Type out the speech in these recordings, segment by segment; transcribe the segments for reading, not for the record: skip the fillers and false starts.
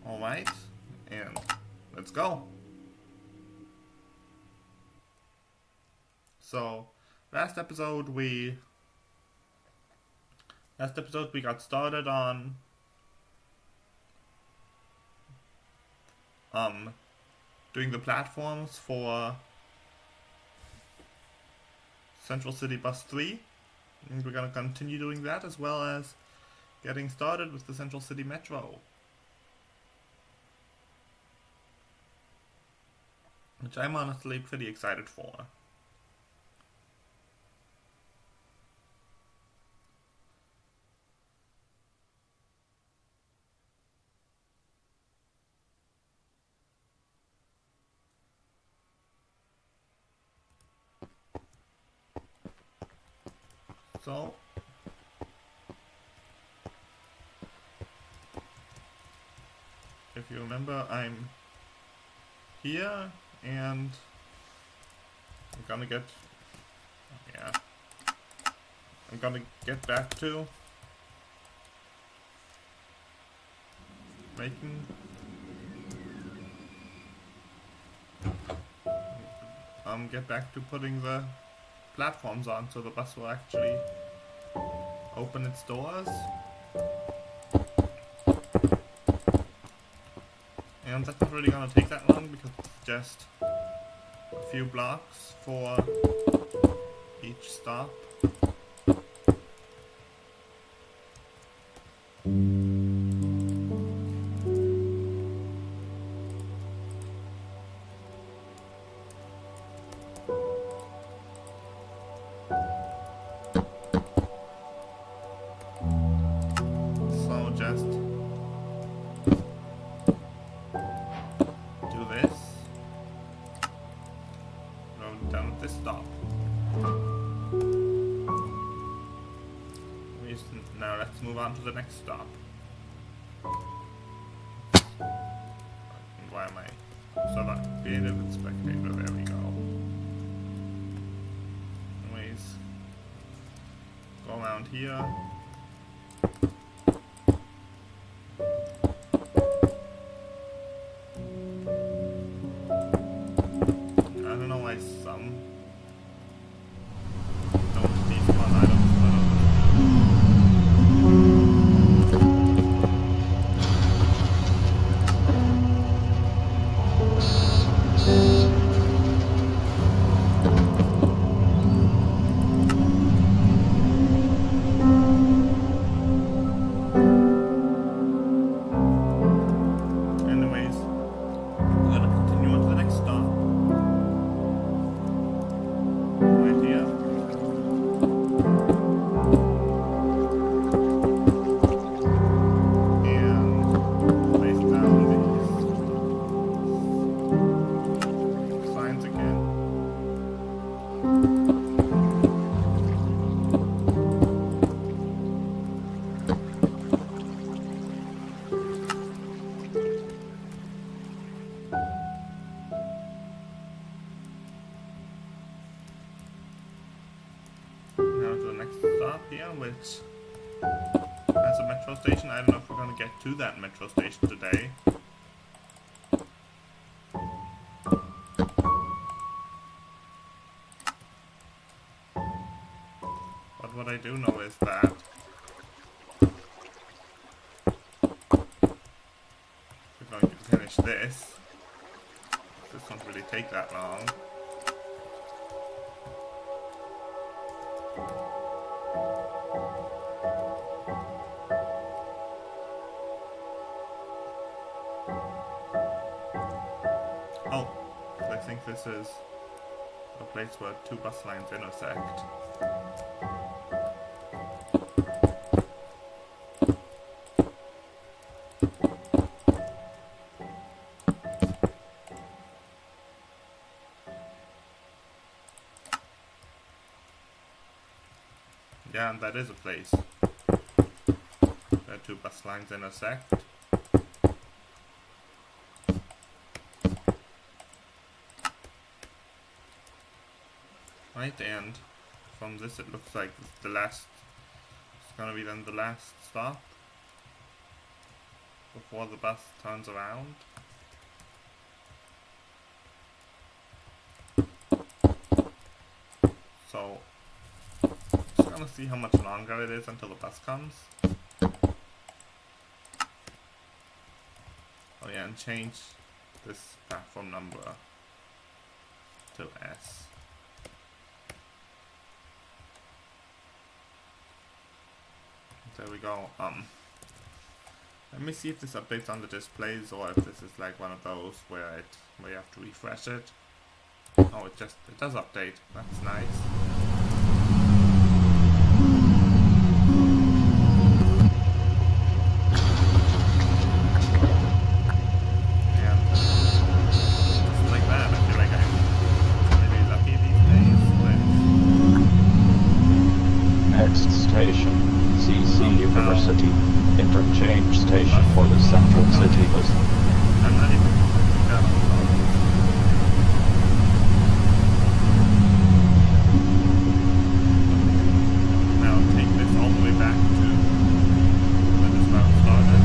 Alright, and let's go. So, last episode we got started on doing the platforms for Central City Bus 3, and we're gonna continue doing that as well as getting started with the Central City Metro, which I'm honestly pretty excited for. So, if you remember, I'm here, and I'm gonna get back to putting the platforms on so the bus will actually open its doors. And that's not really gonna take that long because it's just a few blocks for each stop. So just do this. Go down at this stop. Now let's move on to the next stop. Why am I so not creative and spectator? There we go. Anyways, go around here. I don't know why some don't despawn items, but anyways, we're gonna continue on to the next stop. Right here. And place down these signs again. Now to the next stop here, which has a metro station. I don't know if we're gonna get to that metro station today. But what I do know is that we're going to finish this. This won't really take that long. Oh, I think this is a place where two bus lines intersect. Yeah, and that is a place where two bus lines intersect. Right, and from this it looks like it's gonna be then the last stop. before the bus turns around. So, just gonna see how much longer it is until the bus comes. Oh yeah, and change this platform number to S. There we go. Let me see if this updates on the displays or if this is like one of those where you have to refresh it. Oh, it does update. That's nice. And just like that, I feel like I'm really lucky these days. Next station, CC University. Interchange station for the Central City Bus. I'm not even now take this all the way back to when this route started.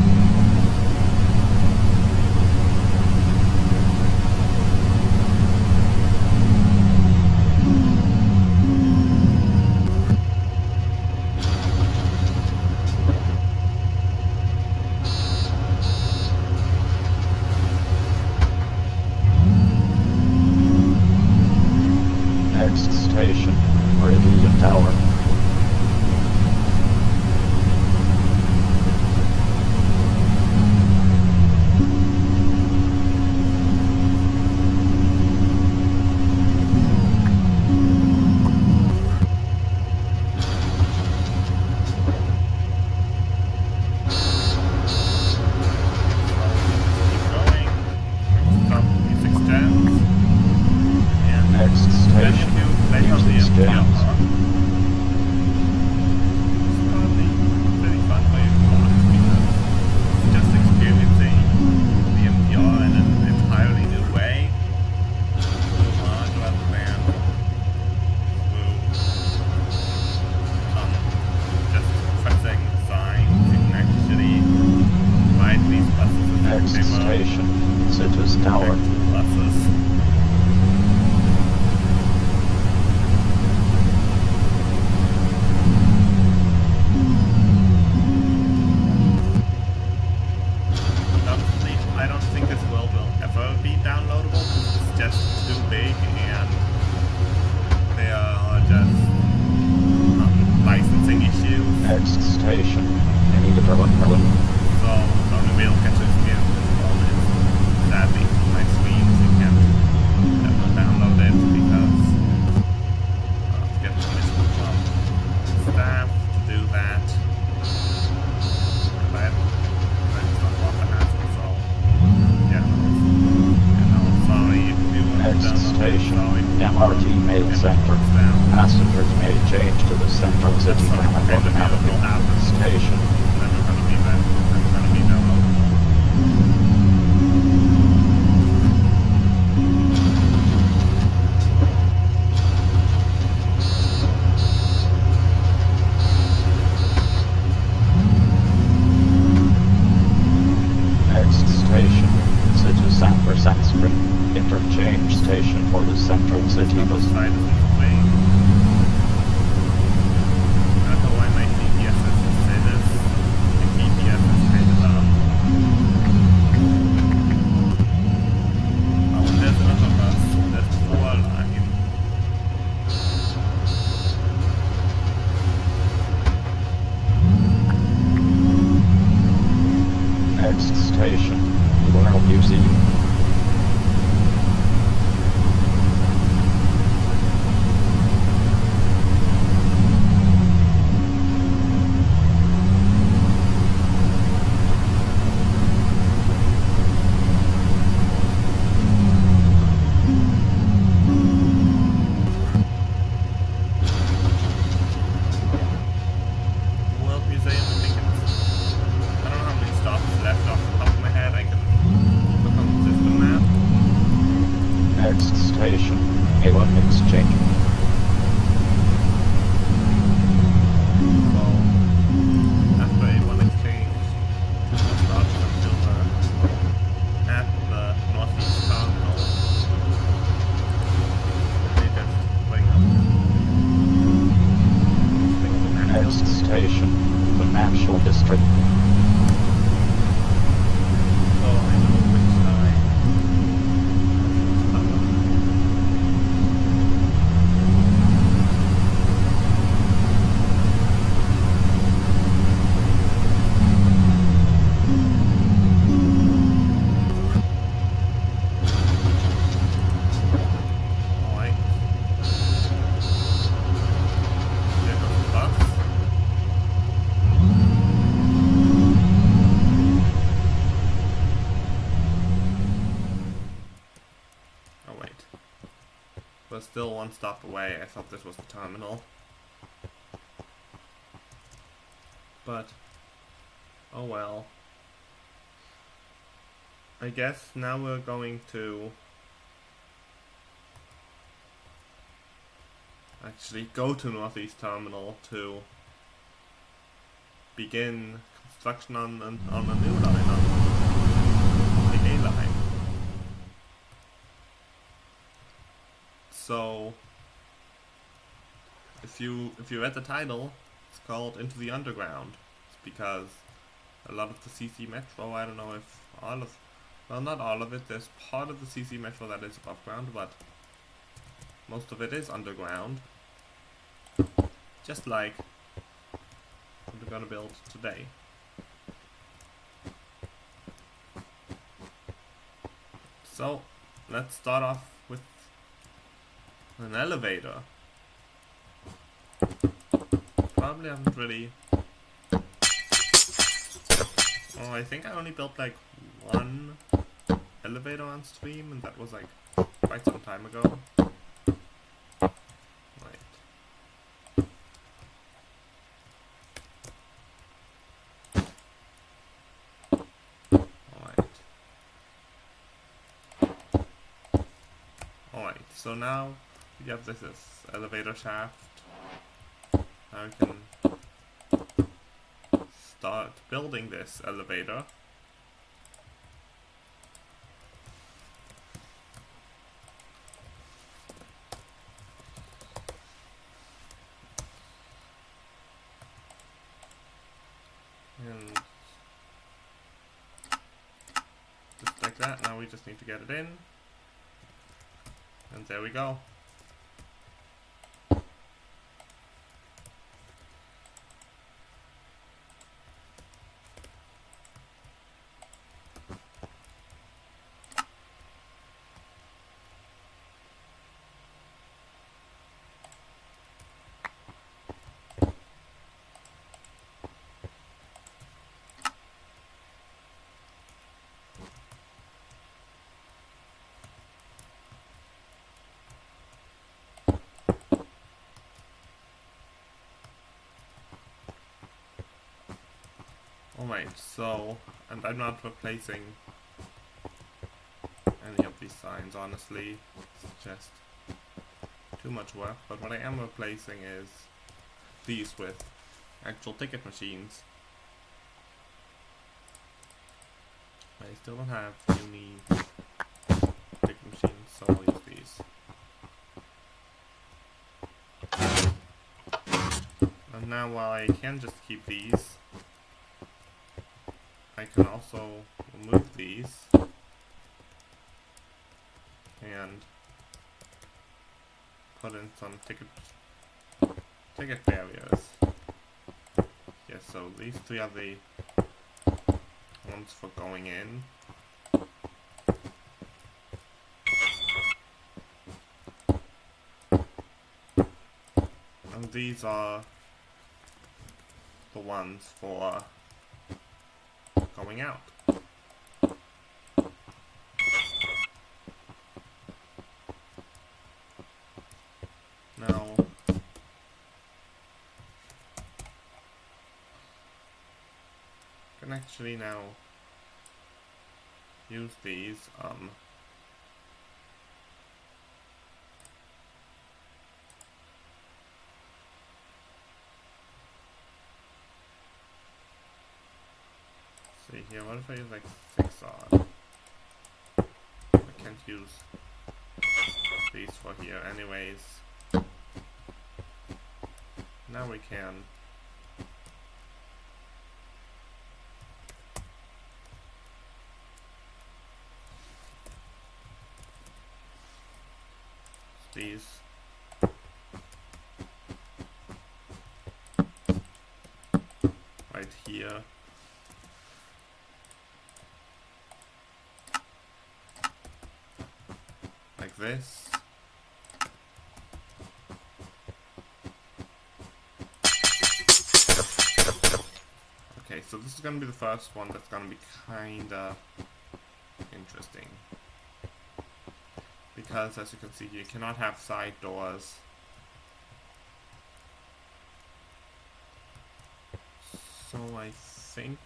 Station, Meridian Tower. MRT Mail Center. Passengers may change to the Central City Avenue station. Next station, City San Francisco. Interchange station for the Central City Bus. Next station, Royal Museum. Left off the top of my head, I can look on this still one stop away. I thought this was the terminal. But, oh well. I guess now we're going to actually go to Northeast Terminal to begin construction on a new line, on the A line. So, if you read the title, it's called Into the Underground. It's because a lot of the CC Metro, I don't know if all of, well, not all of it, there's part of the CC Metro that is above ground, but most of it is underground. Just like what we're gonna build today. So, let's start off with an elevator. Probably haven't really... Oh, I think I only built like one elevator on stream, and that was like quite some time ago. Alright, so now we have this elevator shaft. Now we can start building this elevator. And just like that, now we just need to get it in. And there we go. Alright, so, and I'm not replacing any of these signs, honestly. It's just too much work, but what I am replacing is these with actual ticket machines. I still don't have uni ticket machines, so I'll use these. And now while I can just keep these, I can also remove these and put in some ticket barriers. Yes, so these three are the ones for going in. And these are the ones for going out. Now, I can actually now use these see here, what if I use like 6 odd? I can't use these for here anyways. Now we can. These. Right here. Like this. Okay, so this is gonna be the first one that's gonna be kinda interesting. because as you can see, you cannot have side doors. So I think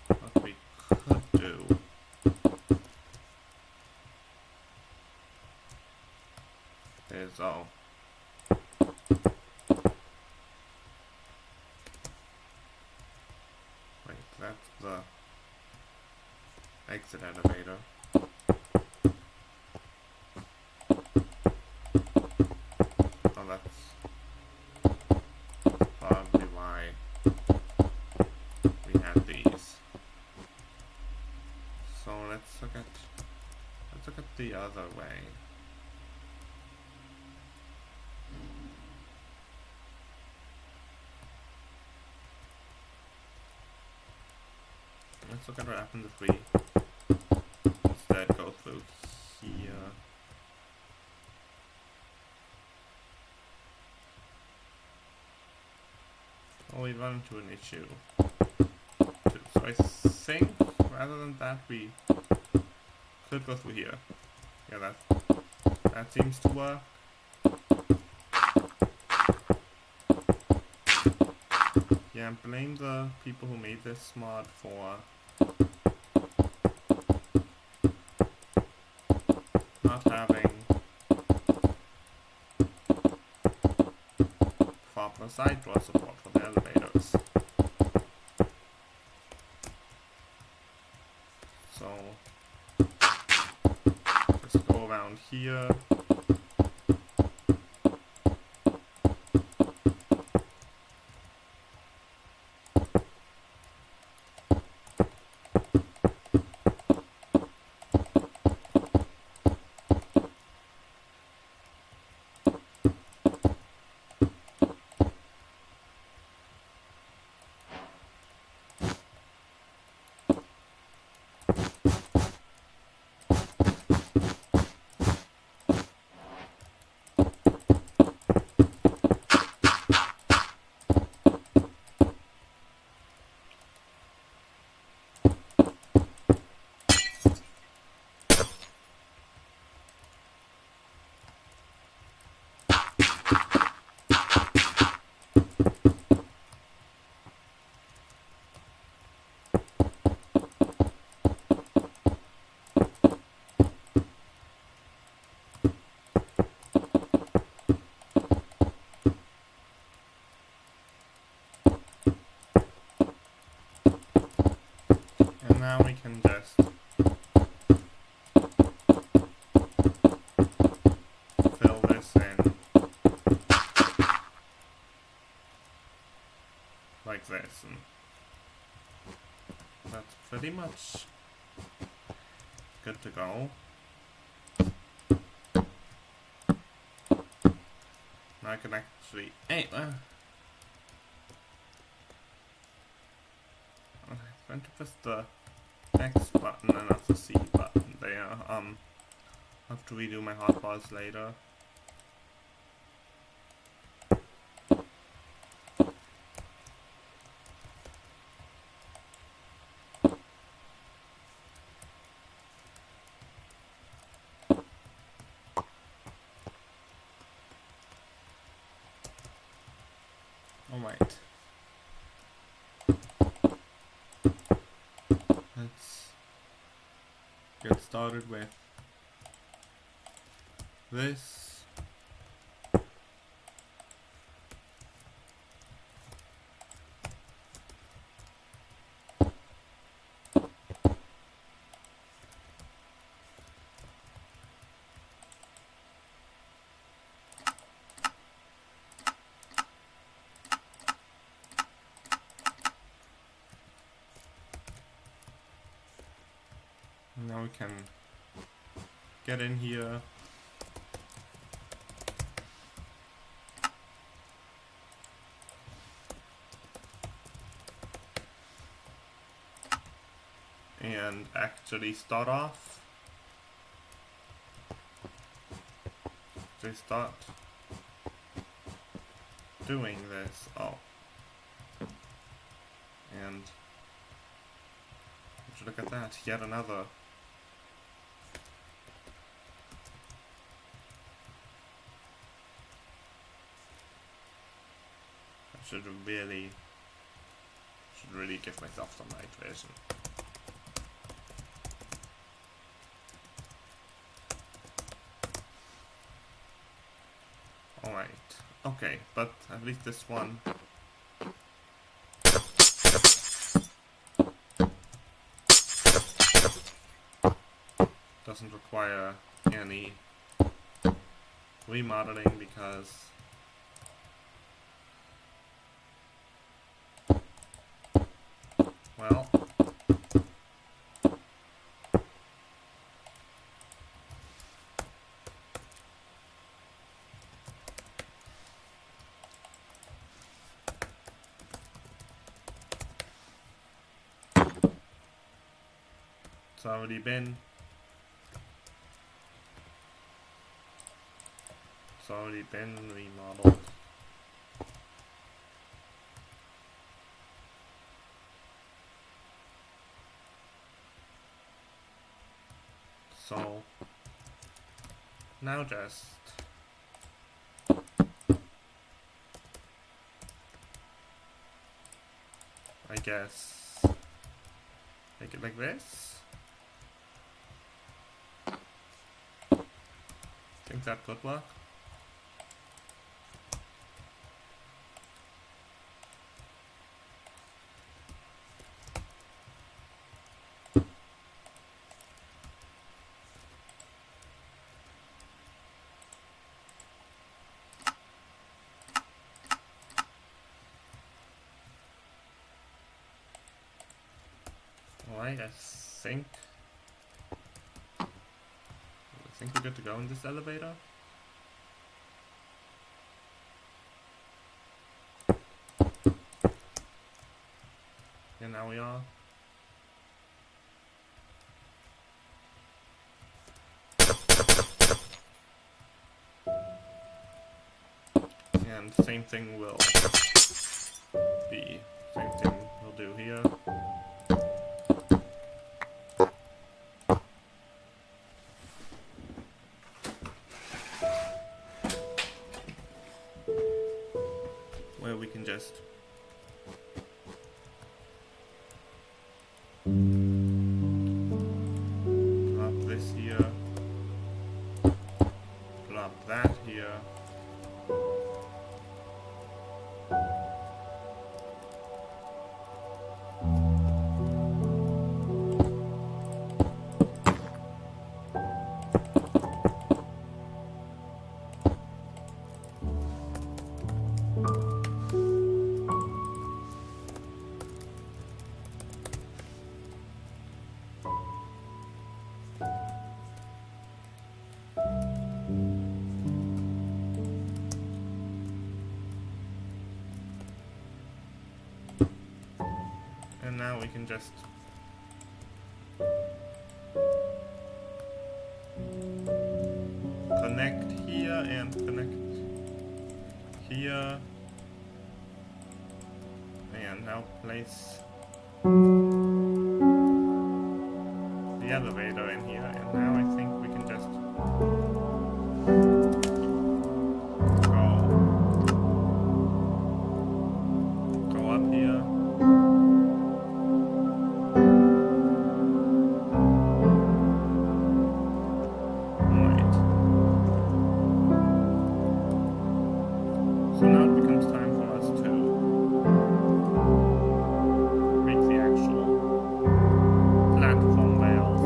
what we could do is, oh, wait, that's the exit elevator. Oh, that's probably why we had these. So let's look at the other way. Let's look at what happens if we instead go through here. Oh, we run into an issue too. So I think rather than that, we could go through here. Yeah, that seems to work. Yeah, blame the people who made this mod for not having proper side door support for the elevators. So just go around here. And now we can just fill this in like this, and that's pretty much good to go. Now I can actually, hey, I'm going to press the X button and not the C button there. I'll have to redo my hotbars later. Alright. Let's get started with this. Now we can get in here. And actually start off. They start doing this. Oh. And look at that, yet another should really give myself some night vision. Alright, okay, but at least this one doesn't require any remodeling because well, it's already been remodeled. So now just I guess make it like this. Think that could work. Alright, I think we're good to go in this elevator. And now we are. And same thing will do here. Where we can just plop this here, plop that here. And now we can just connect here and connect here, and now place the elevator in here, and now I think we can just go up here. So now it becomes time for us to make the actual platform rails.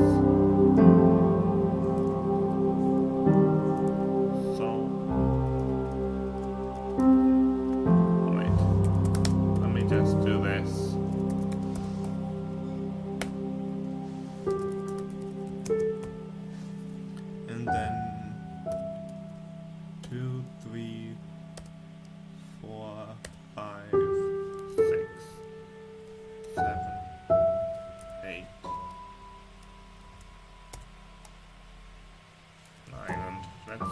So, wait, let me just do this. And then 2, 3, 4, 5, 6, 7, 8, 9, and let's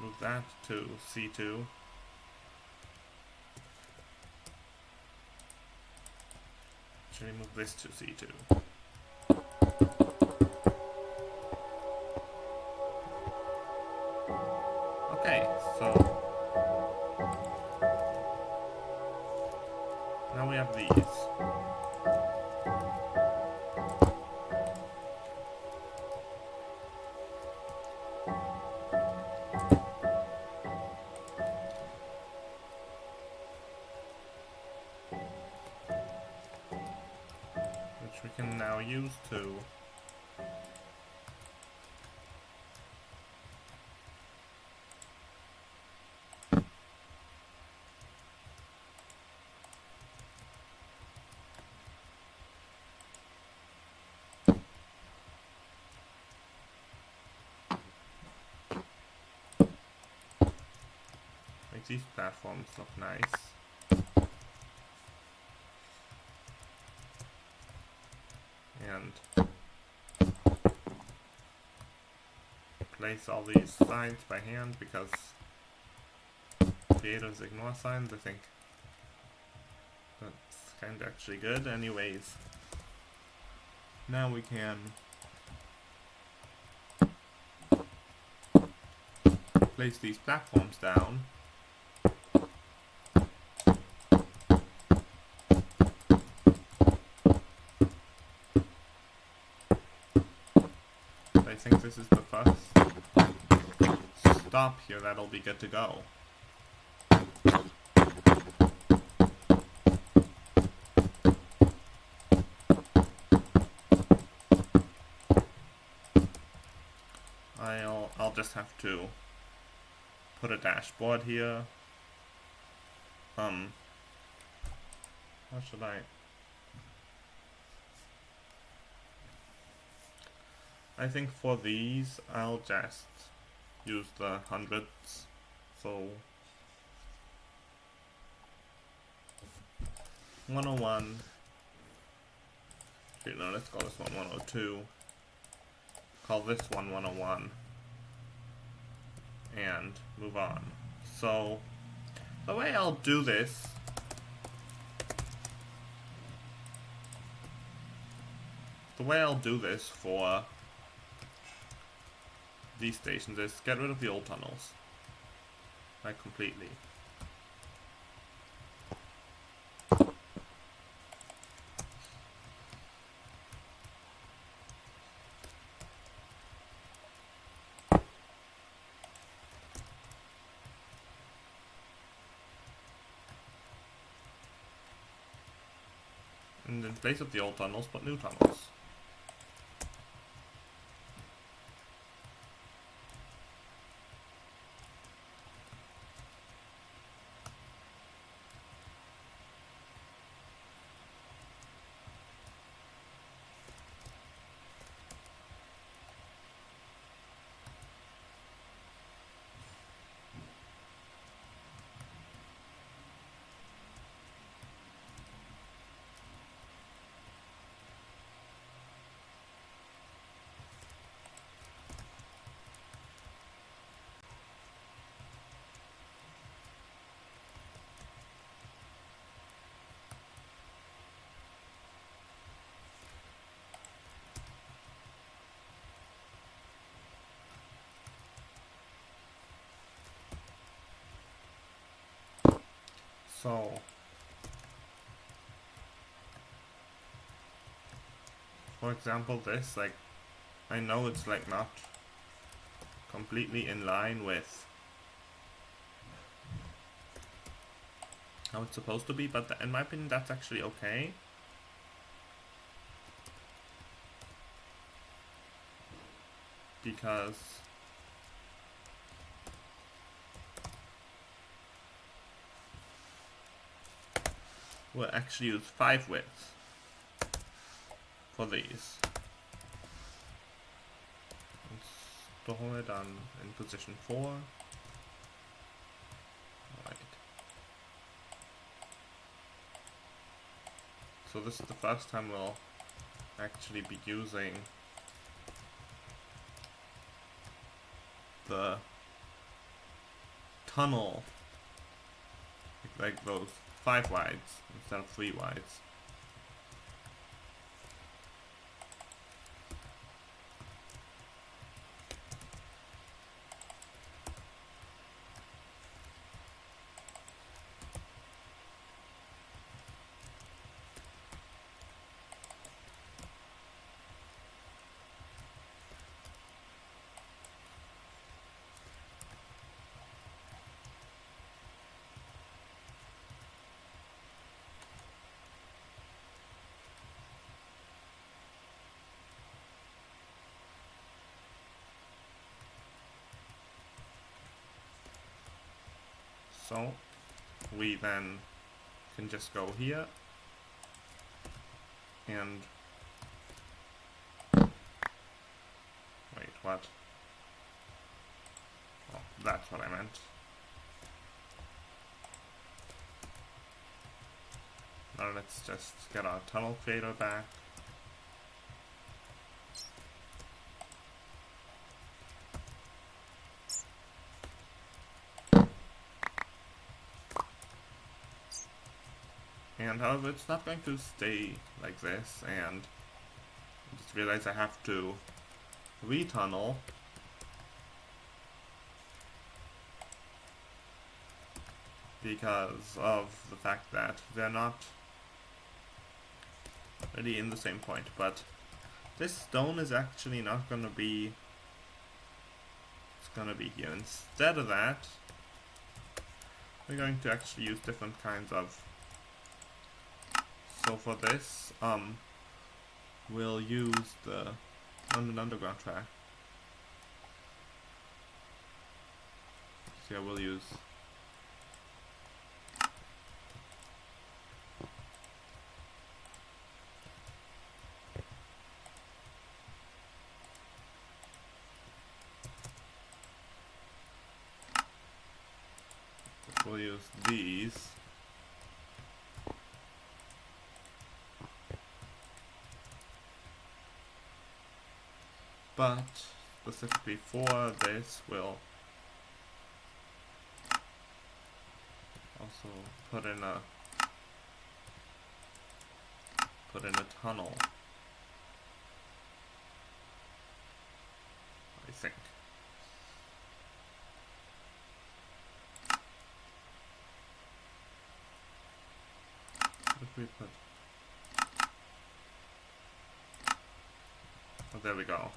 move that to C2. Actually move this to C2. we have these. Which we can now use to make these platforms look nice. And place all these signs by hand because creators ignore signs. I think that's kind of actually good. Anyways, now we can place these platforms down. I think this is the first stop here. That'll be good to go. I'll just have to put a dashboard here. How should I think for these, I'll just use the hundreds. So 101. Actually, no, let's call this one 102. Call this one 101. And move on. So the way I'll do this for these stations is get rid of the old tunnels. Like completely. And in place of the old tunnels, put new tunnels. So for example, this, like, I know it's like not completely in line with how it's supposed to be, but in my opinion that's actually okay. Because we'll actually use 5 widths for these. Store it in position 4. Right. So this is the first time we'll actually be using the tunnel, like those 5 wides instead of 3 wides. So we then can just go here and wait, what? Oh, that's what I meant. Now let's just get our tunnel creator back. And however, it's not going to stay like this, and I just realized I have to retunnel because of the fact that they're not really in the same point. But this stone is actually not going to be, it's going to be here. Instead of that, we're going to actually use different kinds of, so for this, we'll use the London Underground track. So yeah, we'll use these. But specifically for this, we'll also put in a tunnel, I think. What if we put? Oh, there we go.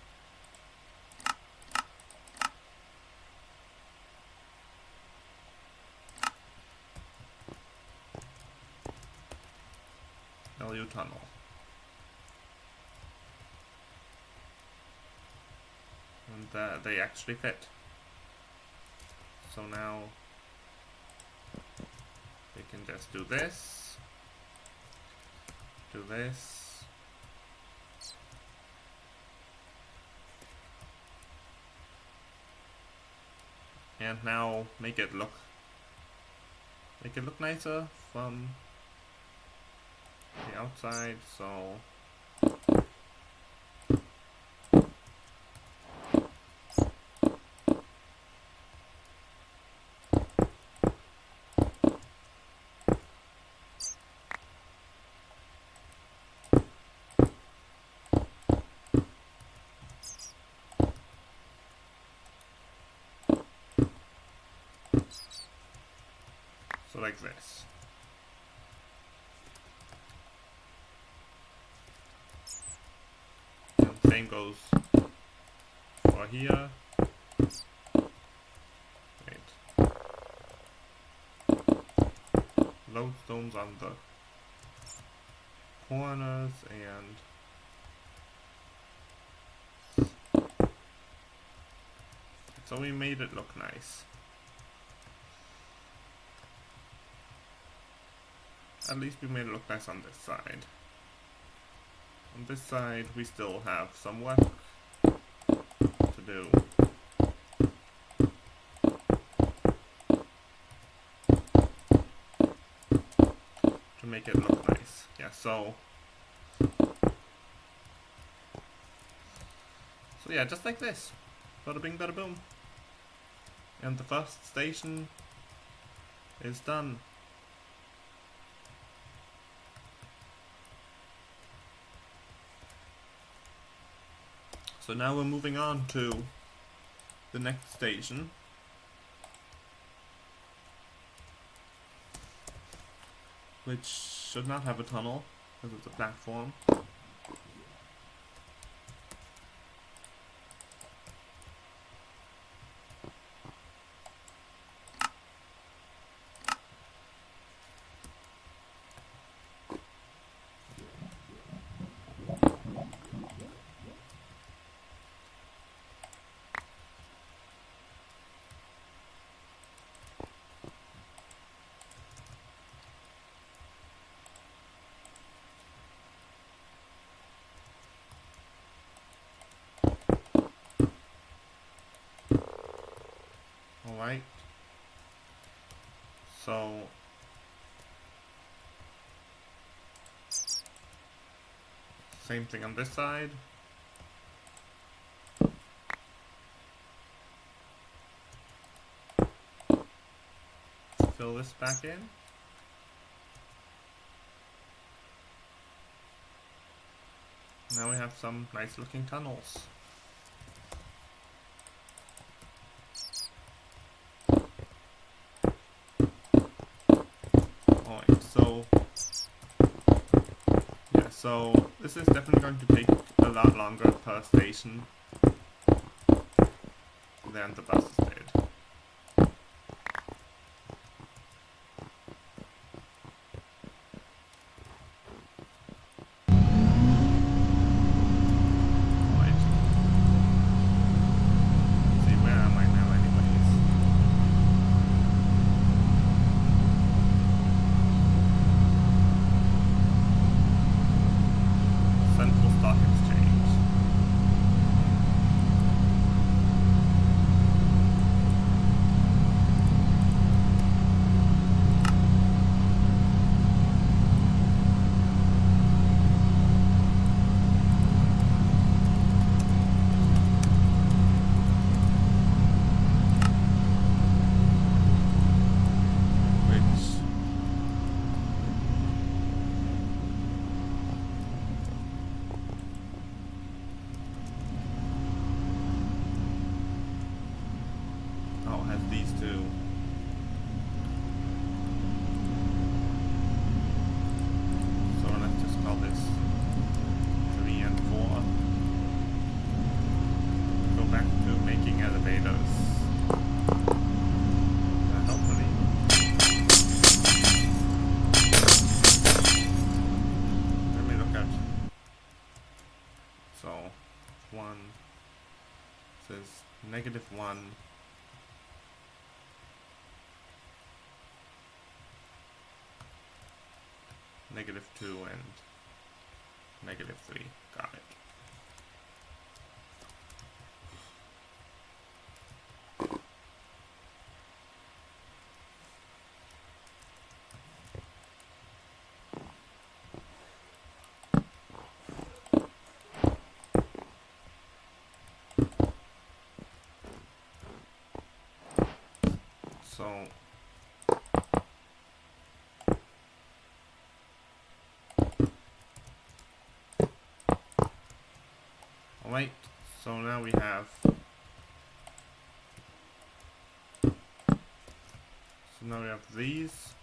LU tunnel. And they actually fit. So now we can just do this, do this, and now make it look nicer from the outside. So like this. And same goes for here. Wait. Lodestones on the corners and so we made it look nice. At least we made it look nice on this side. On this side, we still have some work to do. To make it look nice. Yeah, so yeah, just like this. Bada bing, bada boom. And the first station is done. So now we're moving on to the next station, which should not have a tunnel because it's a platform. So same thing on this side. Fill this back in. Now we have some nice looking tunnels. Alright, so yeah, so this is definitely going to take a lot longer per station than the buses did. -1, -2, and -3. Got it. So alright, so now we have these.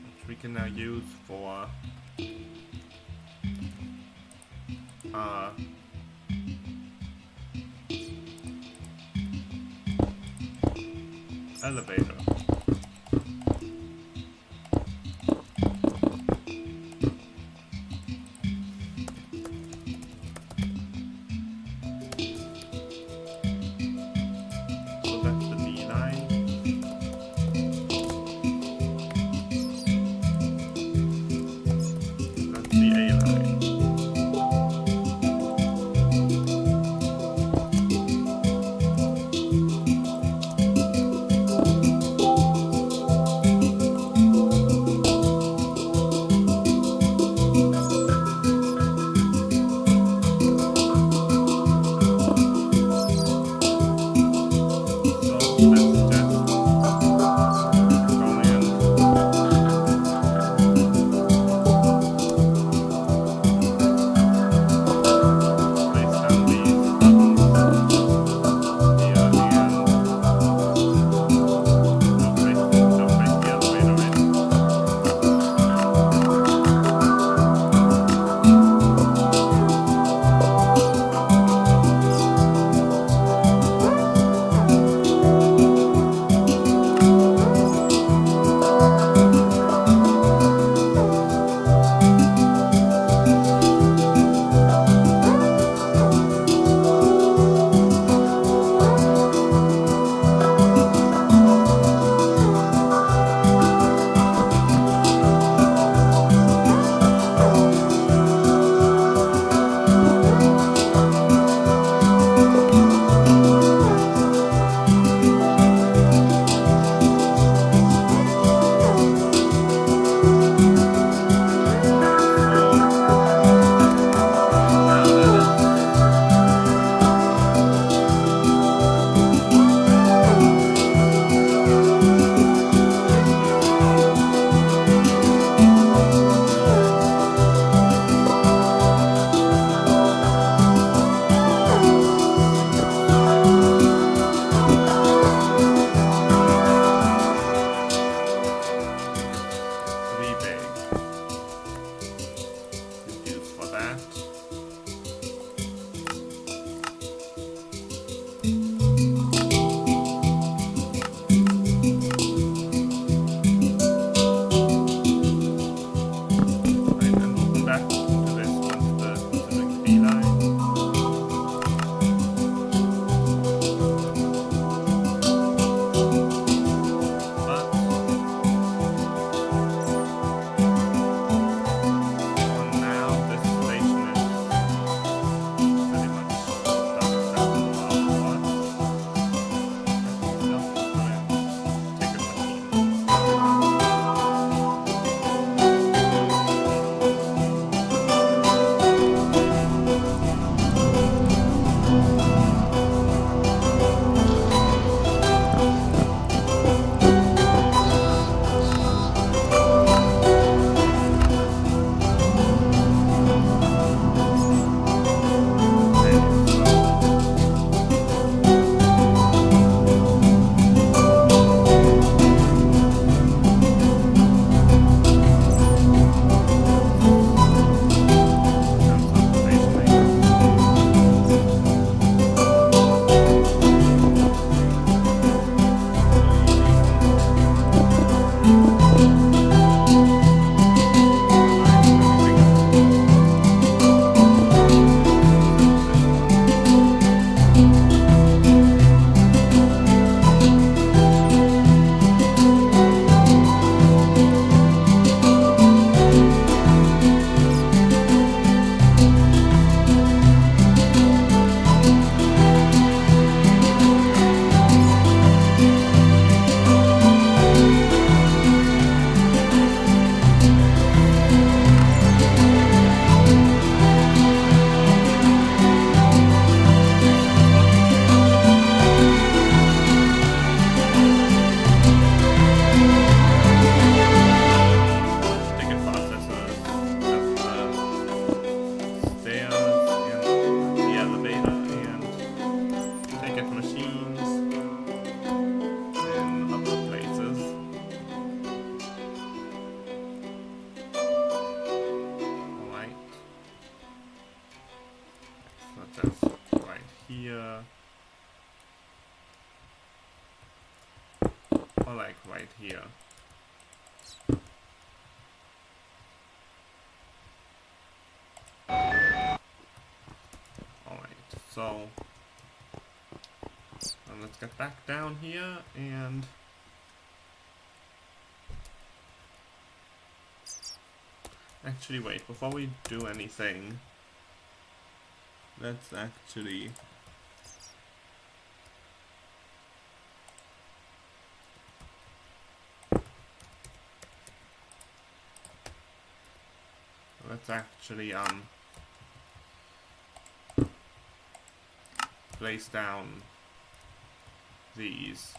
Which we can now use for elevator. So that's the D line. That's the A line. just right here. Or like right here. Alright, so let's get back down here and actually wait, before we do anything, let's actually place down these.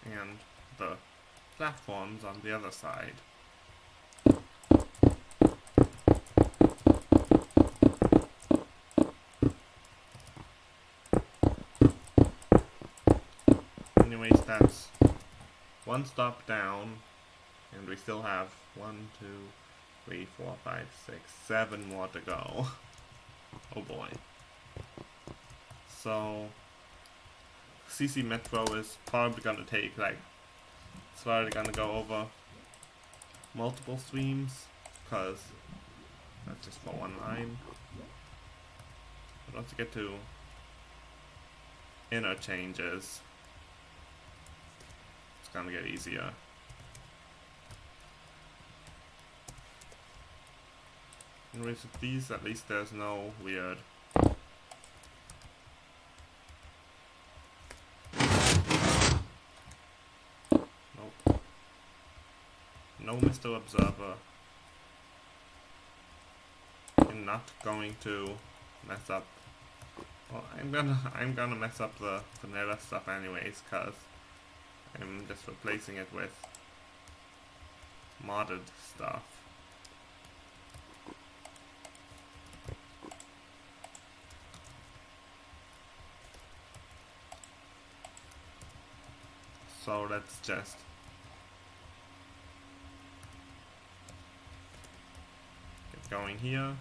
And the platforms on the other side. Anyways, that's one stop down, and we still have 1, 2, 3, 4, 5, 6, 7 more to go. Oh boy. So CC Metro is probably gonna take like, it's probably gonna go over multiple streams, because that's just for one line. But once you get to interchanges, it's gonna get easier. And with these, at least there's no weird no Mr. Observer. I'm not going to mess up. Well, I'm gonna mess up the vanilla stuff anyways, cause I'm just replacing it with modded stuff. So let's just get going here.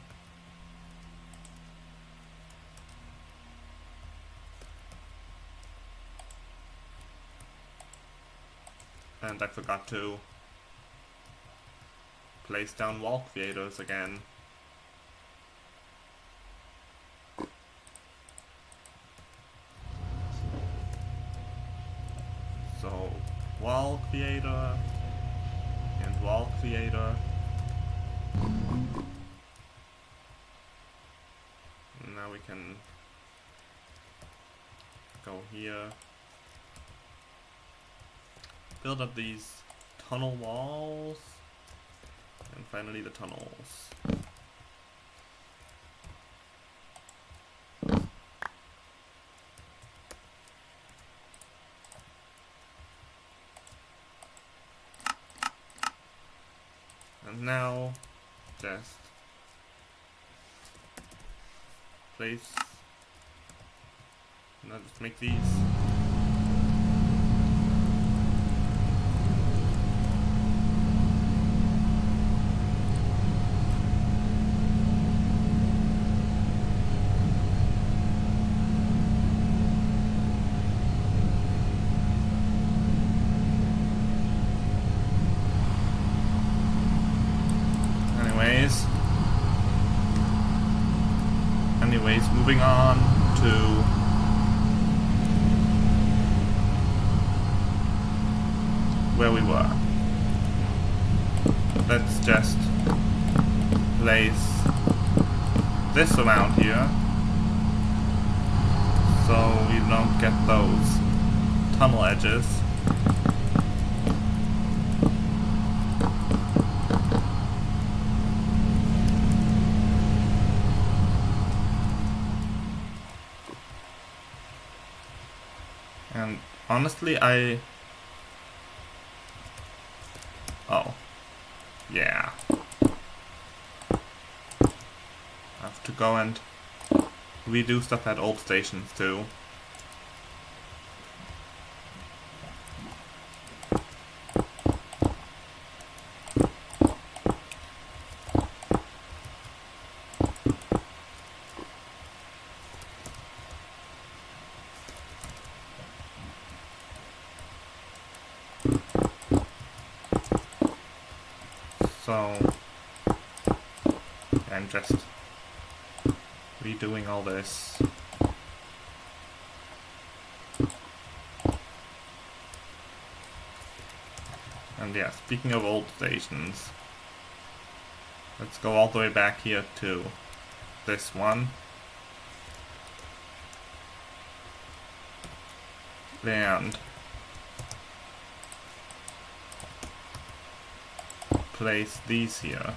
And I forgot to place down wall creators again. So, wall creator and wall creator. And now we can go here. Build up these tunnel walls. And finally the tunnels. And now, just place, now just make these. Anyways, moving on to where we were. Let's just place this around here so we don't get those tunnel edges. And honestly, oh, yeah. I have to go and redo stuff at old stations too. So I'm just redoing all this. And yeah, speaking of old stations, let's go all the way back here to this one. And place these here.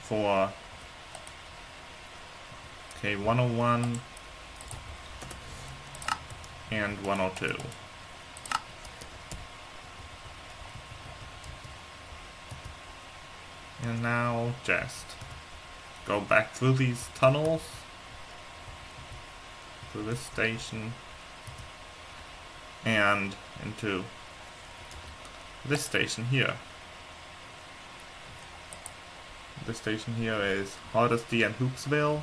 For okay, 101 and 102. And now just go back through these tunnels, through this station, and into this station here. This station here is Hardesty and Hoopsville.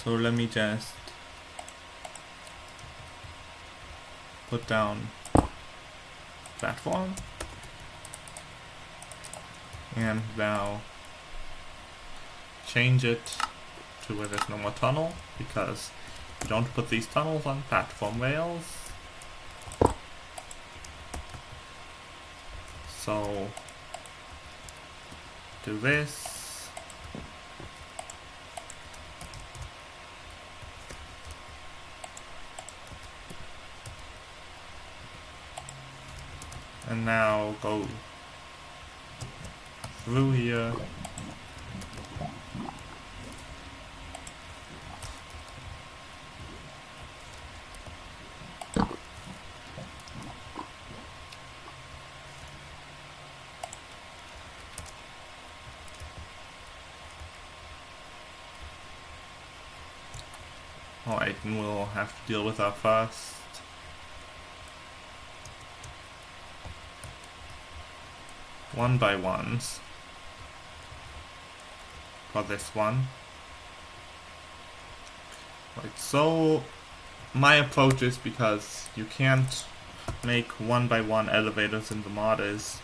So let me just put down platform, and now change it to where there's no more tunnel, because you don't put these tunnels on platform rails. So do this. And now go through here. Alright, and we'll have to deal with our first one by ones for this one. Right, so my approach is, because you can't make one by one elevators in the mod, is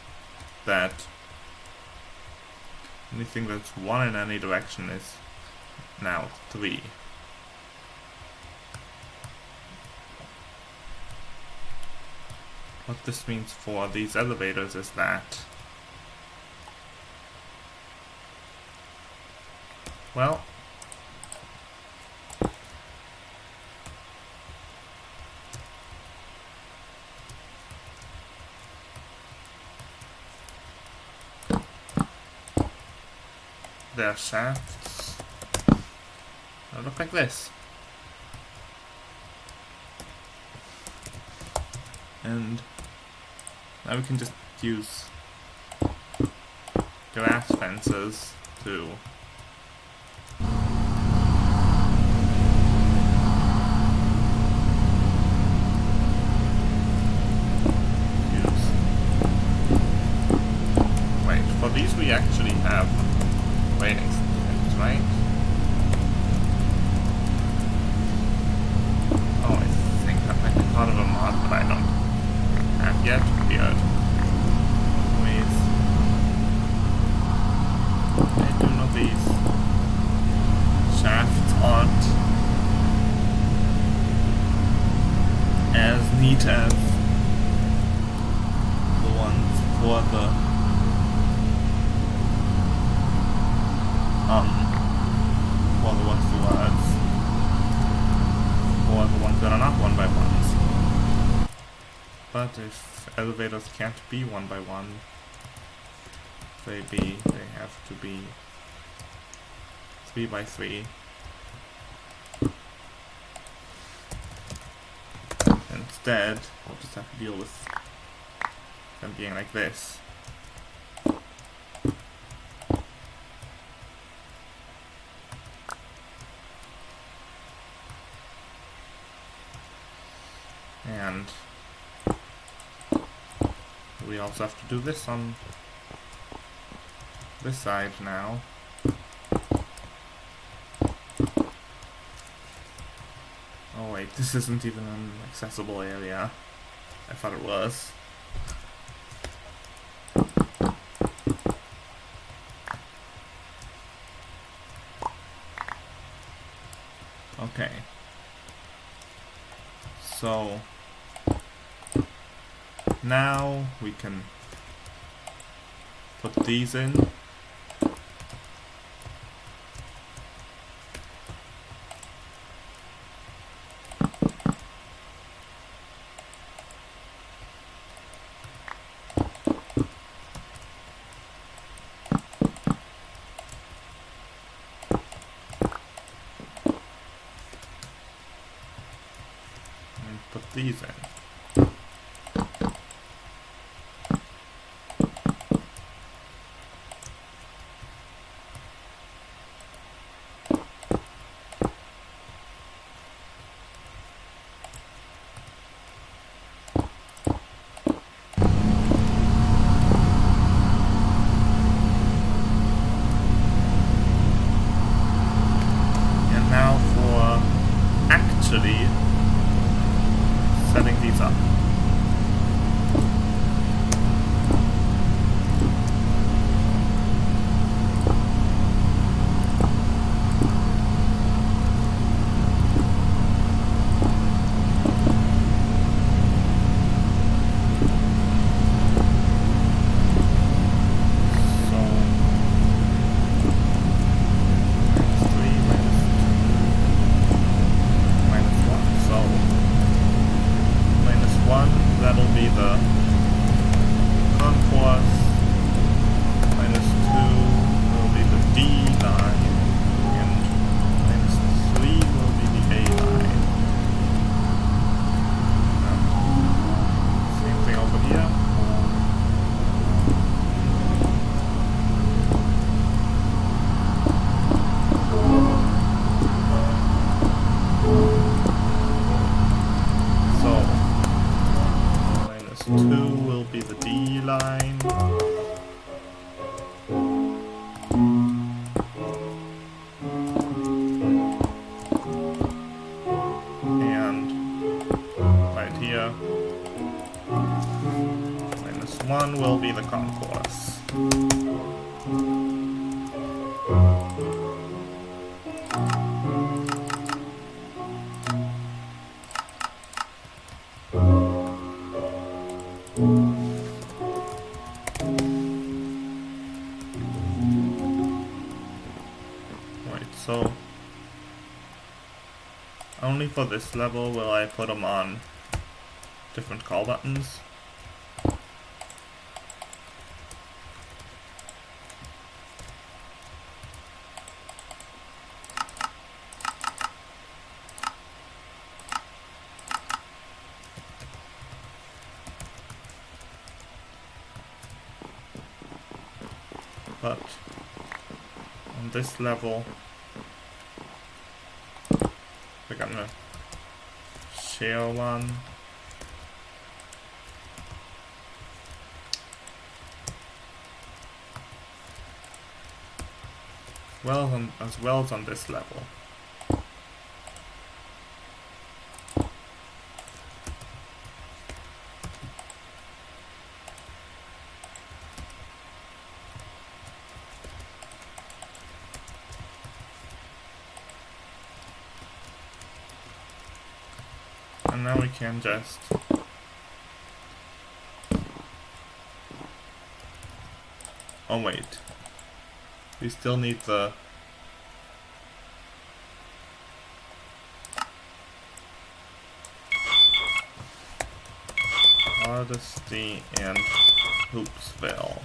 that anything that's one in any direction is now 3. What this means for these elevators is that, well, their shafts look like this. And now we can just use glass fences to for these we actually have waiting stations, right? Oh, I think that might be part of a mod, but I don't have yet. Weird. Anyways, I do know these shafts aren't as neat as the ones for the ones that are not one by ones. But if elevators can't be one by one, they have to be 3 by 3. Instead, we'll just have to deal with them being like this. we also have to do this on this side now. Oh wait, this isn't even an accessible area. I thought it was. Okay. So now we can put these in. Put these in. And now for actually setting these up. That'll be the concourse. -2 will be the D line, and -3 will be the A line. Same thing over here. So 2 will be the D line. And right here, -1 will be the concourse. So, only for this level will I put them on different call buttons. But on this level, we're gonna share one. As well as on this level. And now we can just oh wait, we still need the Hardesty and Hoopsville.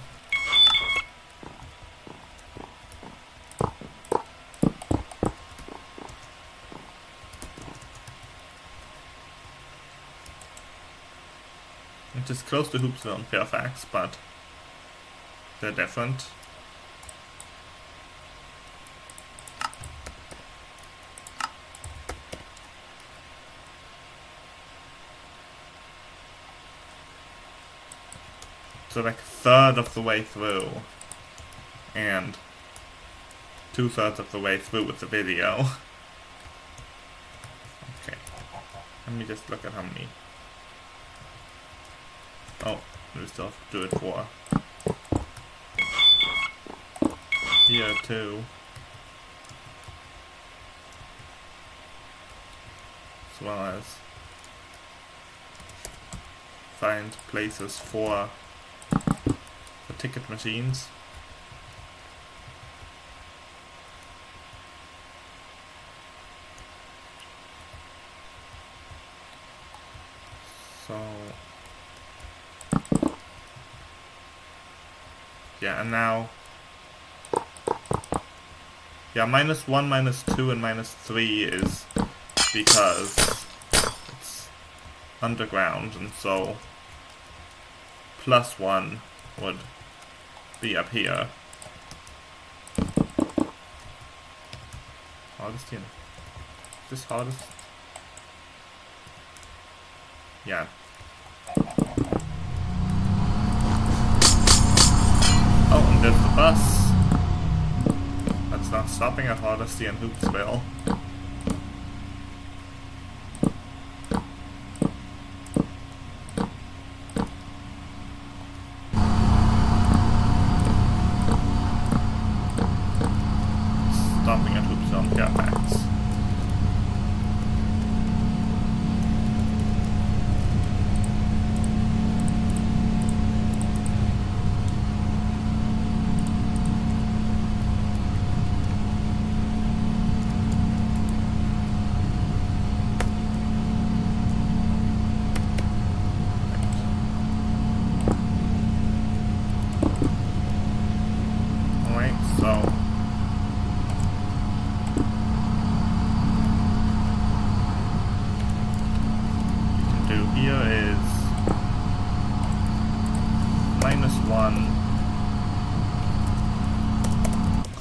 Which is close to Hoopsville and Fairfax, but they're different. So like a third of the way through, and 2/3 of the way through with the video. Okay, let me just look at how many. Oh, we still have to do it for here too. As well as find places for ticket machines. So yeah, and now yeah, -1, -2, and -3 is because it's underground, and so +1 would be up here. Hardest here. Is this hardest? Yeah. Oh, and there's the bus. That's not stopping at Hardesty in Hoopsville. Stopping at Hoopsville and Fairfax.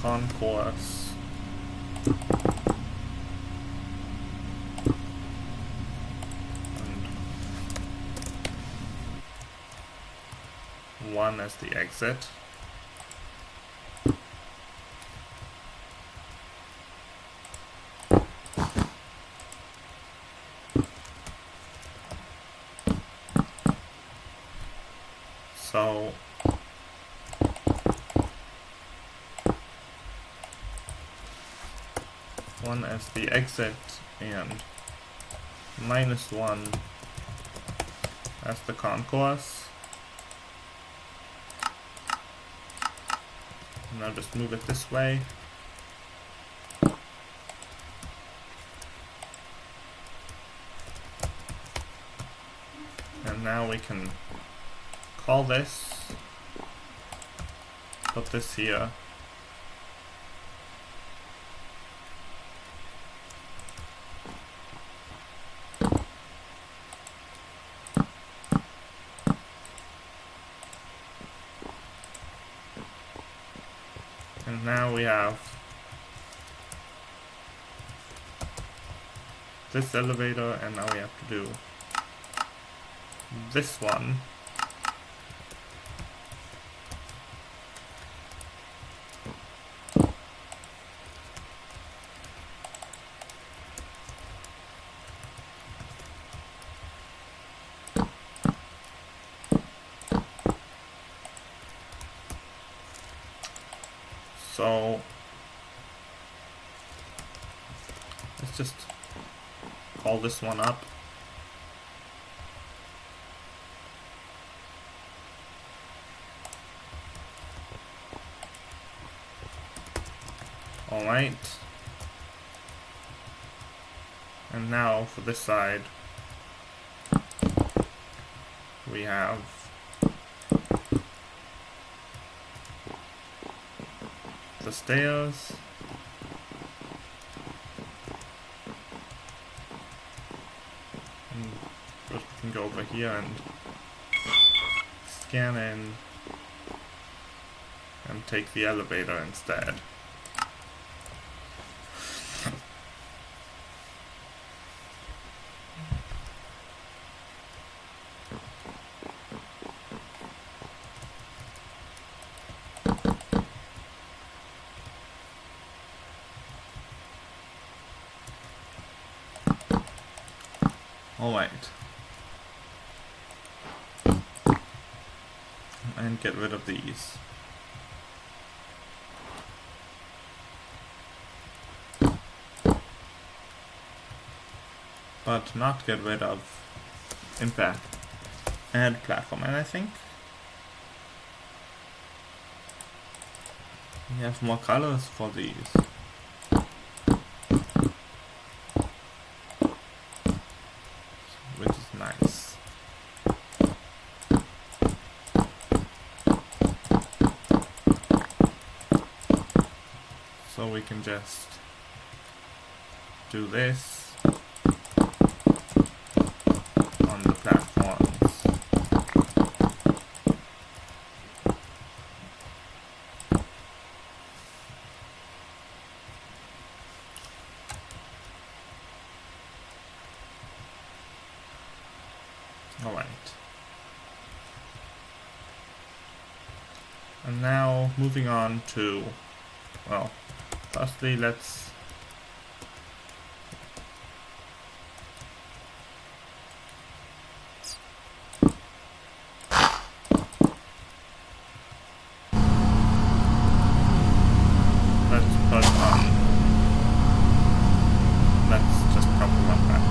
Concourse. And 1 as the exit. So 1 as the exit and -1 as the concourse. And I'll just move it this way. And now we can call this, put this here. And now we have this elevator, and now we have to do this one. So let's just call this one up. All right. And now for this side, we have the stairs. And we can go over here and scan in and take the elevator instead. Alright. And get rid of these. But not get rid of impact and platform. And I think we have more colors for these. Which is nice. So we can just do this on the platforms. Alright. And now moving on to, well, firstly let's put on, let's just couple one back.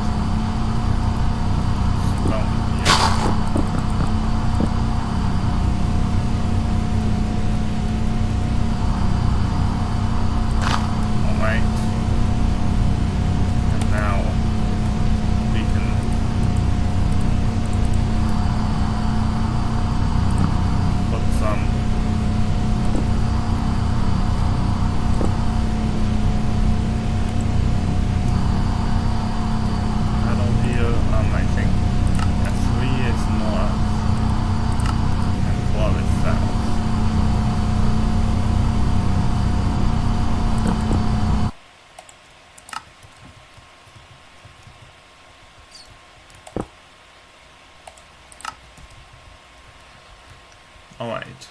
Alright.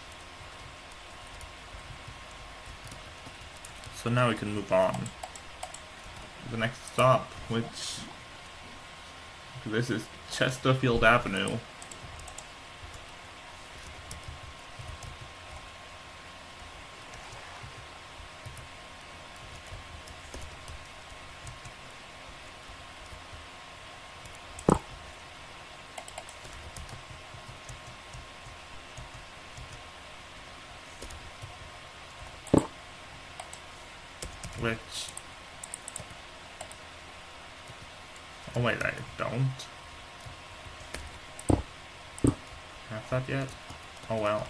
So now we can move on to the next stop, which this is Chesterfield Avenue. Which, oh wait, I don't have that yet? Oh well.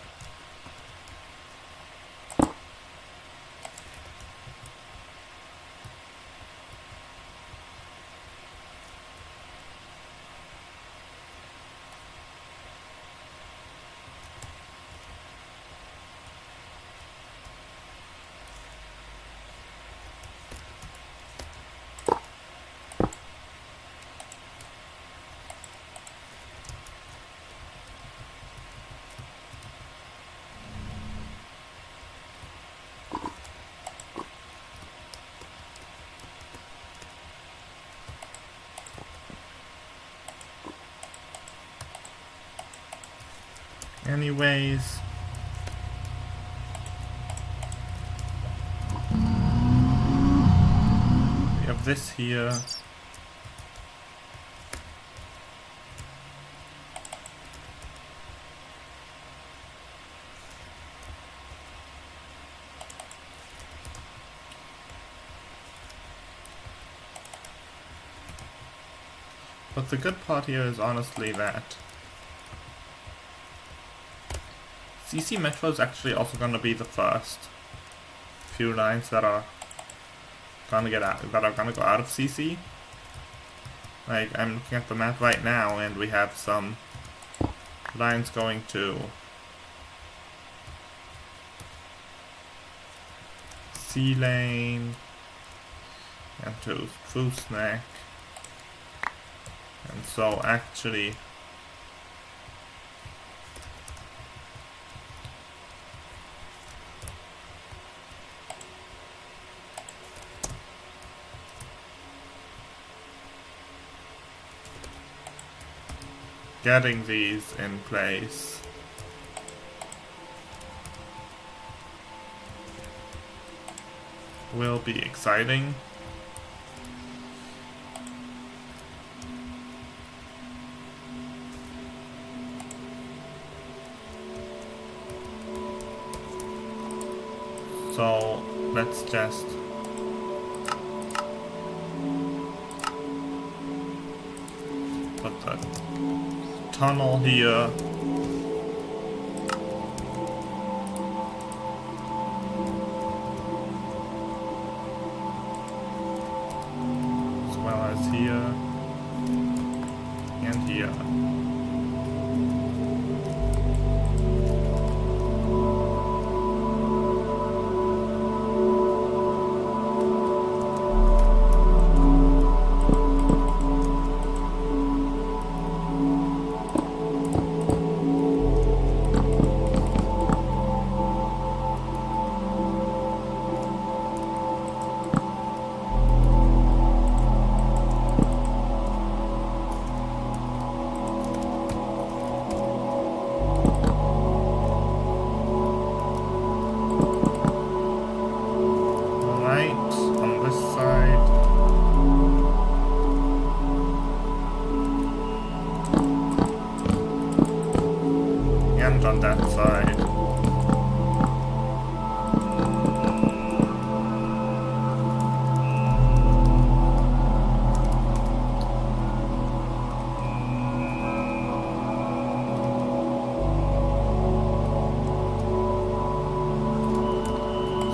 Anyways, we have this here. But the good part here is honestly that CC Metro is actually also going to be the first few lines that are going to go out of CC. Like, I'm looking at the map right now, and we have some lines going to C Lane and to Foos Neck, and so actually getting these in place. Will be exciting. So let's just put the tunnel here. As well as here and here. On that side.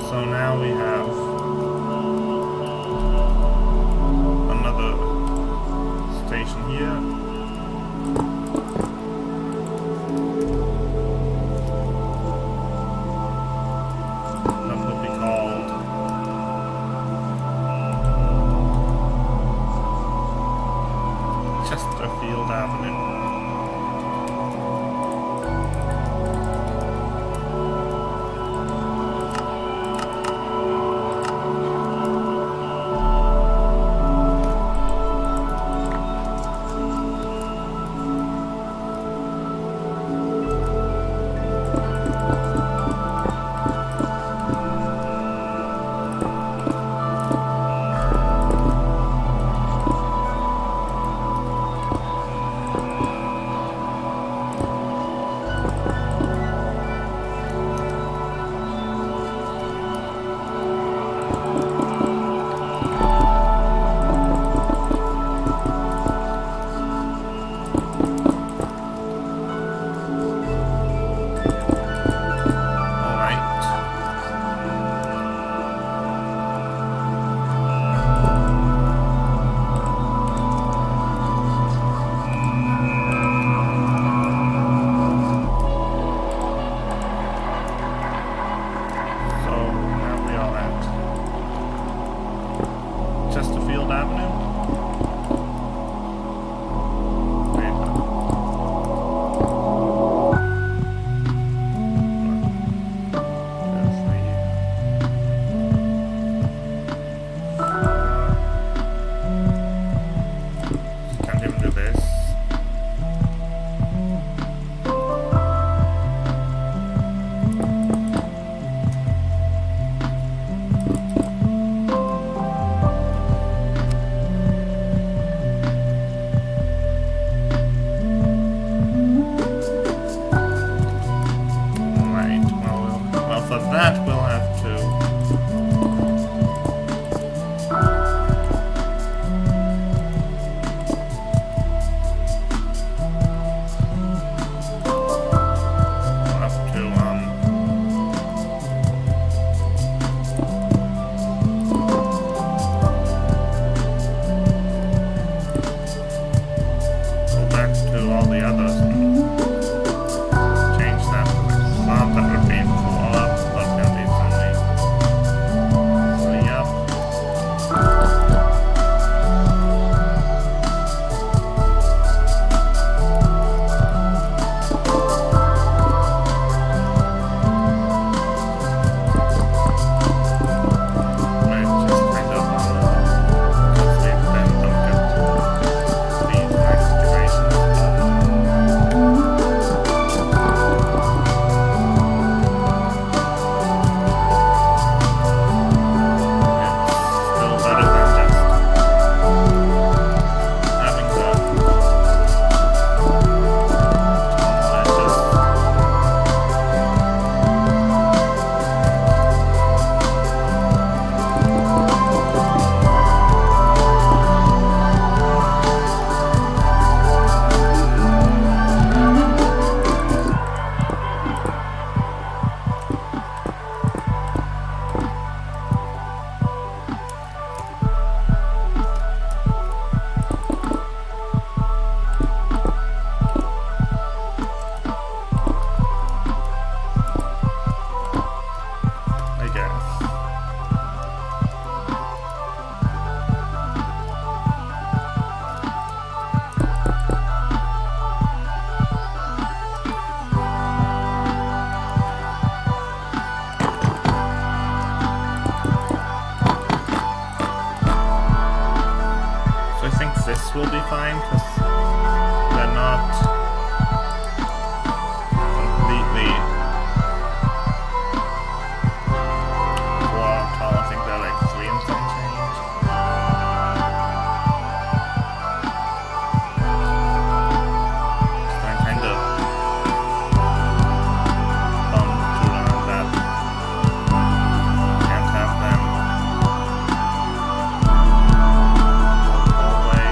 So now we have another station here. Chesterfield Avenue. Chesterfield Avenue. Can't even do this. this will be fine, because they're not completely 4 tall. I think they're like 3 and some change. So I'm kind of bummed to learn that can't have them all the way.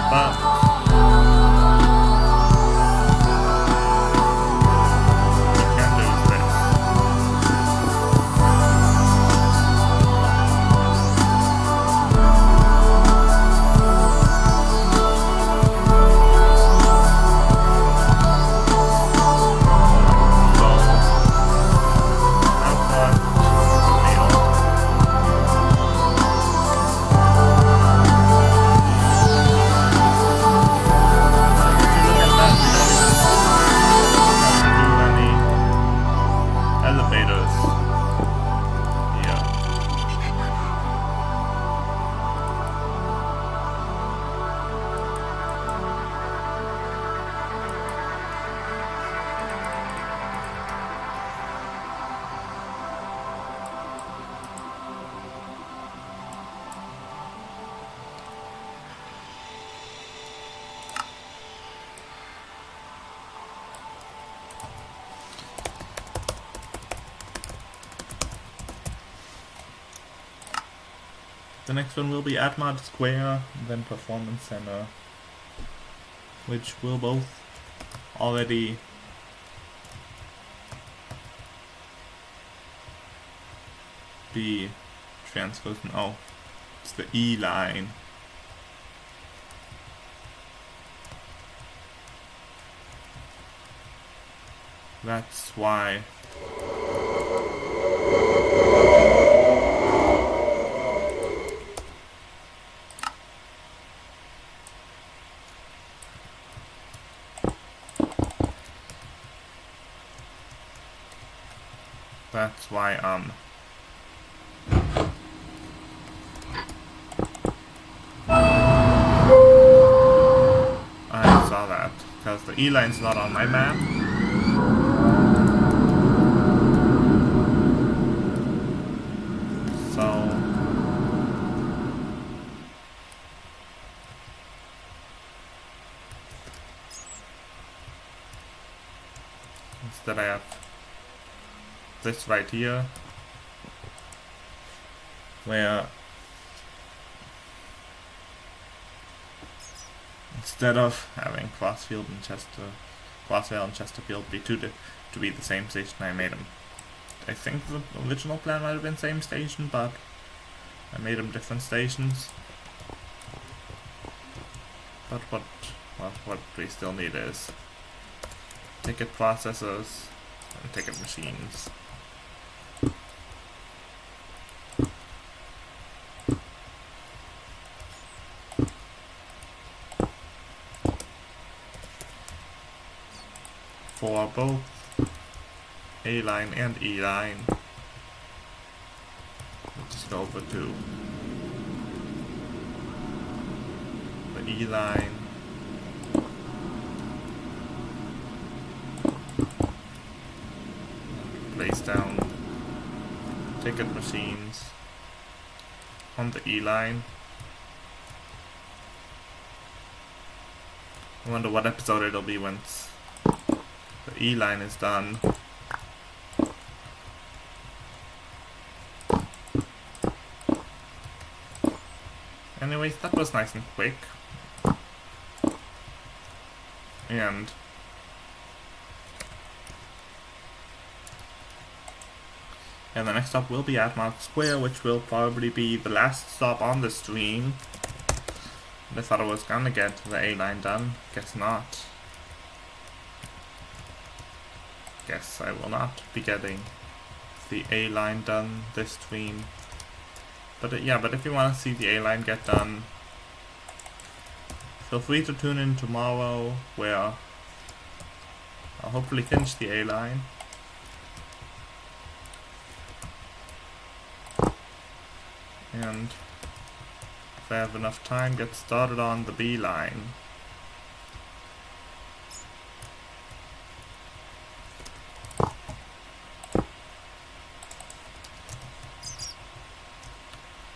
But we can do this. So output field. If you look at that, we don't even have to do any elevators here. The next one will be Admod Square, then Performance Center, which will both already be transfers. No, it's the E line. That's why. That's why I saw that, because the E line's not on my map. So instead I have this right here, where instead of having Crossville and Chesterfield be to be the same station, I made them. I think the original plan might have been same station, but I made them different stations. But what we still need is ticket processors and ticket machines. For both A line and E line, we'll just go over to the E line. Place down ticket machines on the E line. I wonder what episode it'll be once the E line is done. Anyways, that was nice and quick. And the next stop will be Admod Square, which will probably be the last stop on the stream. I thought I was gonna get the A line done. Guess not. Guess I will not be getting the A line done this stream. But yeah, but if you want to see the A line get done, feel free to tune in tomorrow, where I'll hopefully finish the A line. And if I have enough time, get started on the B line.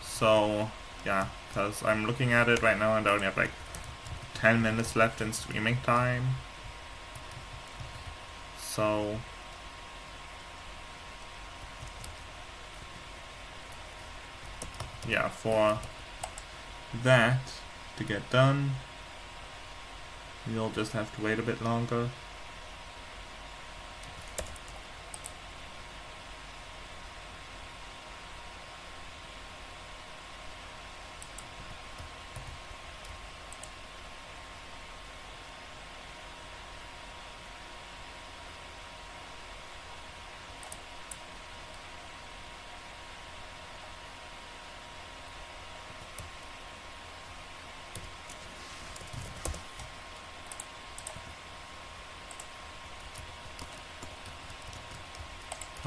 So, yeah, because I'm looking at it right now and I only have like 10 minutes left in streaming time. So, yeah, for that to get done, you'll just have to wait a bit longer.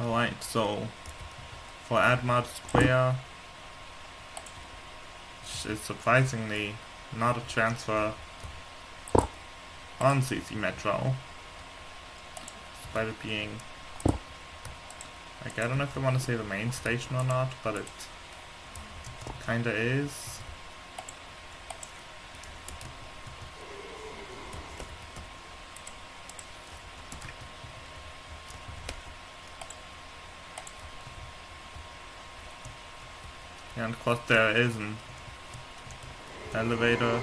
Alright, so for Admod Square, it's surprisingly not a transfer on CC Metro, despite it being, like, I don't know if I want to say the main station or not, but it kinda is. And of course there is an elevator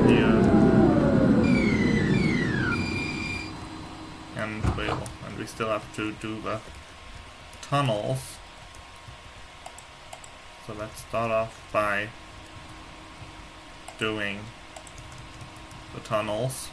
here, and we still have to do the tunnels. So let's start off by doing the tunnels.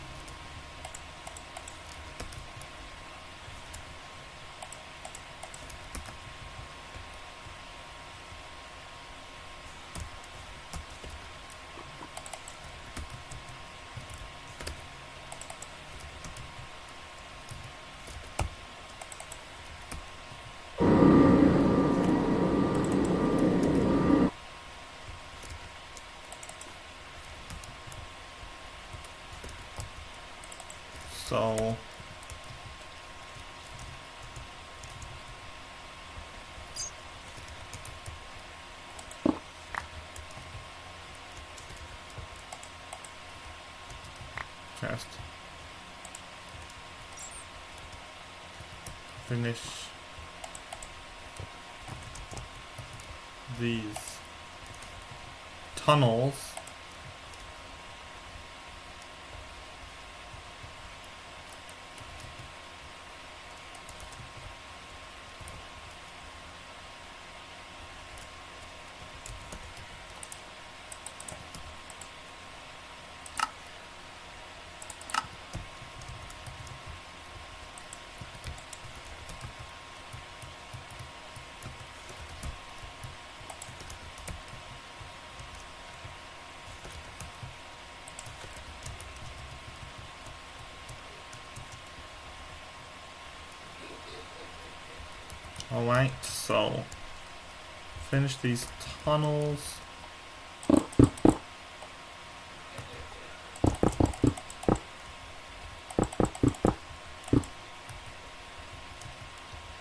So just finish these tunnels. Alright, so finish these tunnels.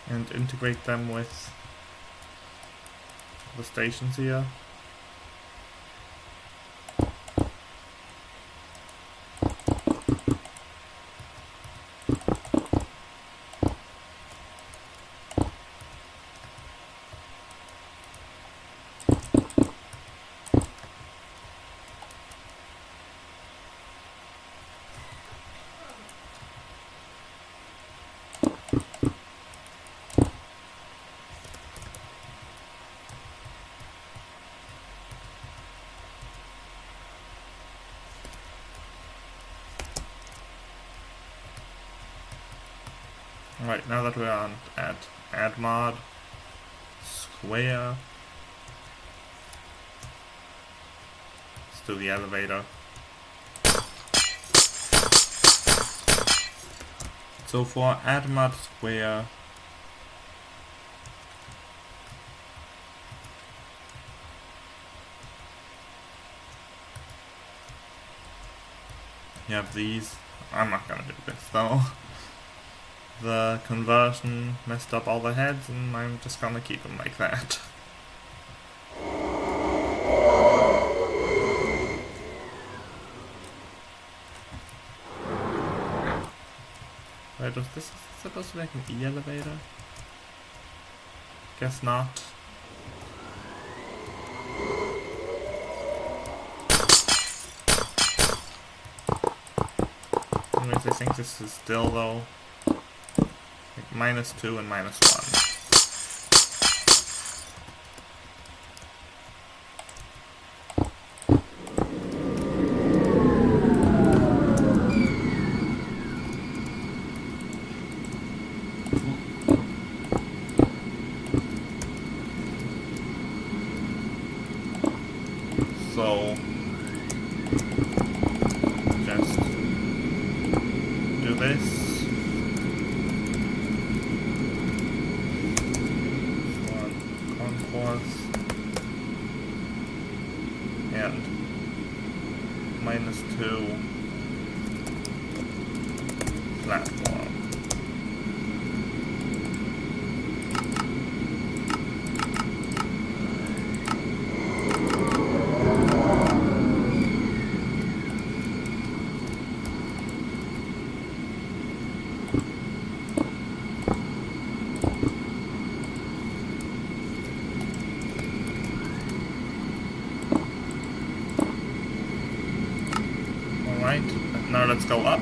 And integrate them with the stations here. Right, now that we're on at Admod Square, do the elevator. So for Admod Square, you have these. I'm not gonna do this though. The conversion messed up all the heads, and I'm just gonna keep them like that. Wait, was this supposed to be like an E-elevator? Guess not. Anyways, I think this is still though like -2 and -1. So just do this. One concourse and -2 platform. Alright, now let's go up.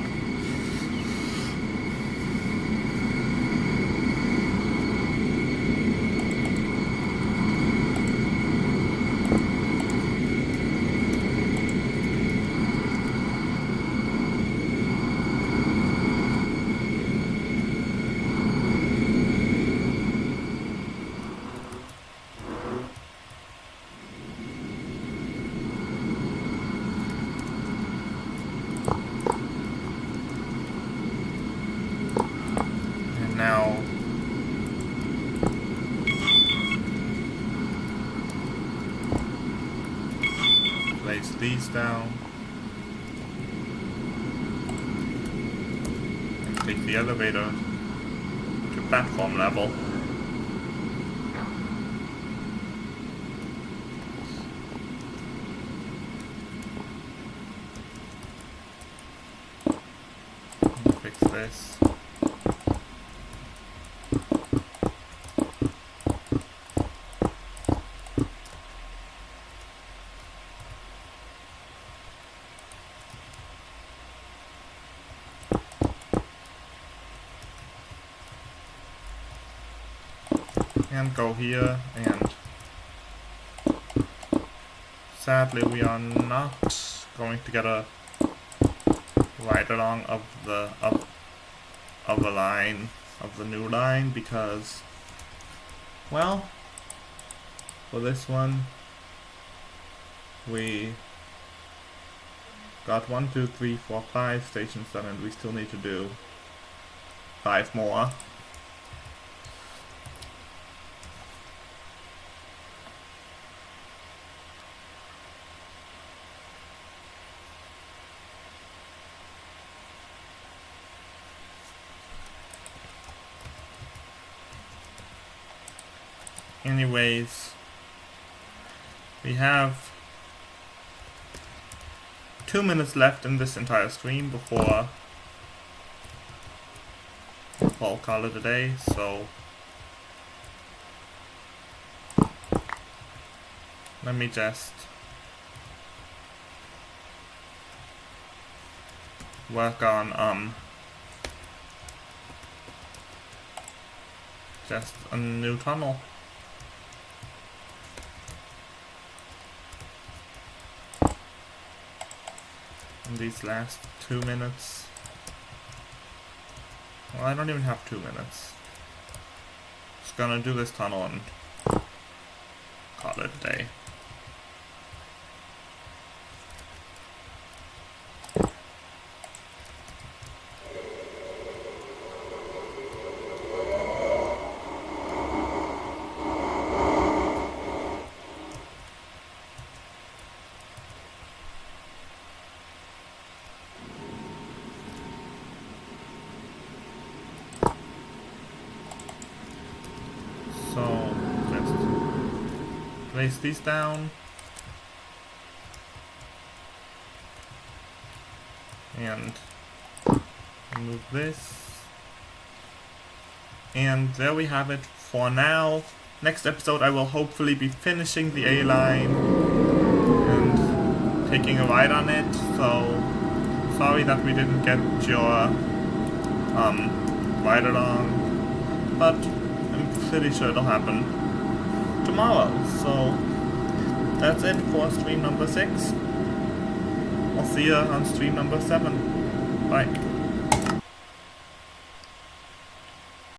Now place these down and take the elevator to platform level. Fix this. And go here, and sadly we are not going to get a ride along of the line of the new line, because, well, for this one we got 1, 2, 3, 4, 5 stations done, and we still need to do 5 more. Anyways, we have 2 minutes left in this entire stream before I'll call it a day, so let me just work on just a new tunnel. In these last 2 minutes. Well, I don't even have 2 minutes. Just gonna do this tunnel and call it a day. place these down. And remove this. And there we have it for now. Next episode I will hopefully be finishing the A-line and taking a ride on it, so sorry that we didn't get your ride along, but I'm pretty sure it'll happen tomorrow. So that's it for stream number 6. I'll see you on stream number 7. Bye.